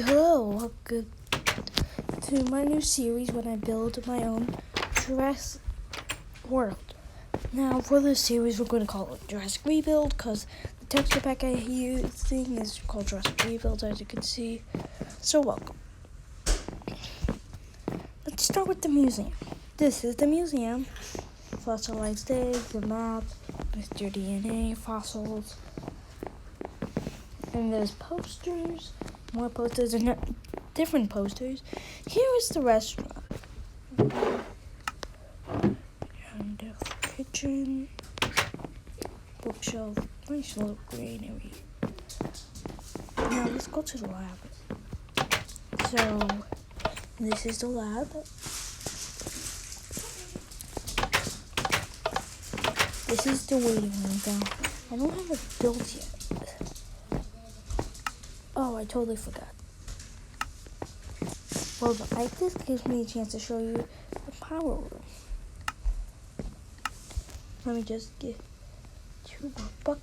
Hello, welcome to my new series when I build my own Jurassic world. Now, for this series, we're going to call it Jurassic Rebuild because the texture pack I using is called Jurassic Rebuild, as you can see. So, welcome. Let's start with the museum. This is the museum. Fossilized eggs, the map, Mr. DNA, fossils, and there's posters. More posters and different posters. Here is the restaurant. And the kitchen. Bookshelf. Nice little granary. Now let's go to the lab. So, this is the lab. This is the waiting room now. I don't have it built yet. Oh, I totally forgot. Well, this gives me a chance to show you the power room. Let me just get 2 more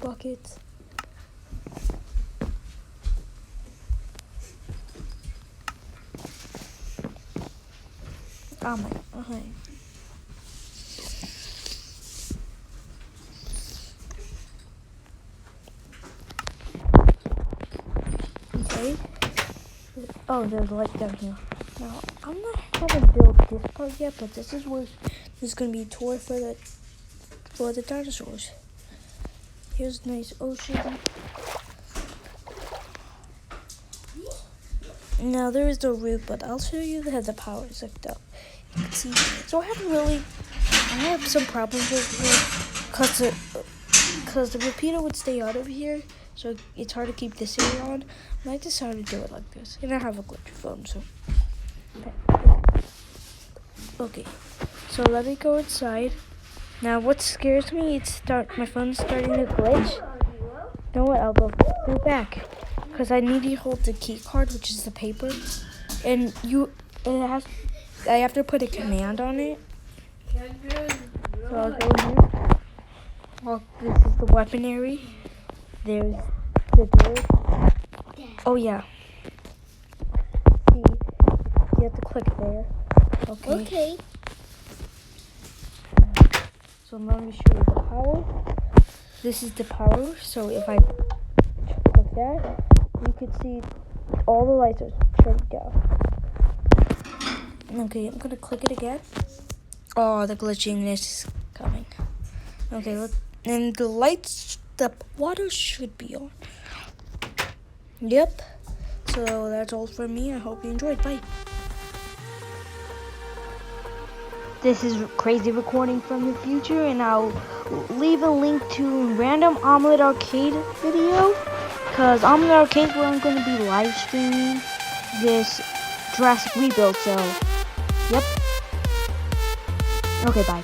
buckets. Oh my, okay. Okay. Oh, there's a light down here. Now, I'm not gonna build this part yet, but this is gonna be a tour for the dinosaurs. Here's a nice ocean. Now there is no roof, but I'll show you that the power is hooked up. You can see. So I have some problems with here, cause the repeater would stay out of here. So it's hard to keep this area on. And I decided to do it like this. And I have a glitch phone, so. Okay. So let me go inside. Now what scares me is my phone's starting to glitch. You know what? I'll go back. Because I need to hold the key card, which is the paper. And I have to put a command on it. So I'll go here. Well, this is the weaponry. There's the door. Oh yeah. See, you have to click there. Okay. So let me show you the power. This is the power. So if I click that, you can see all the lights are turned down. Okay, I'm gonna click it again. Oh, the glitchiness is coming. Okay, and the lights. The water should be on. Yep. So that's all for me. I hope you enjoyed. Bye. This is crazy recording from the future, and I'll leave a link to random Omlet Arcade video, because Omlet Arcade is where I'm going to be live streaming this Jurassic Rebuild. So, yep. Okay, bye.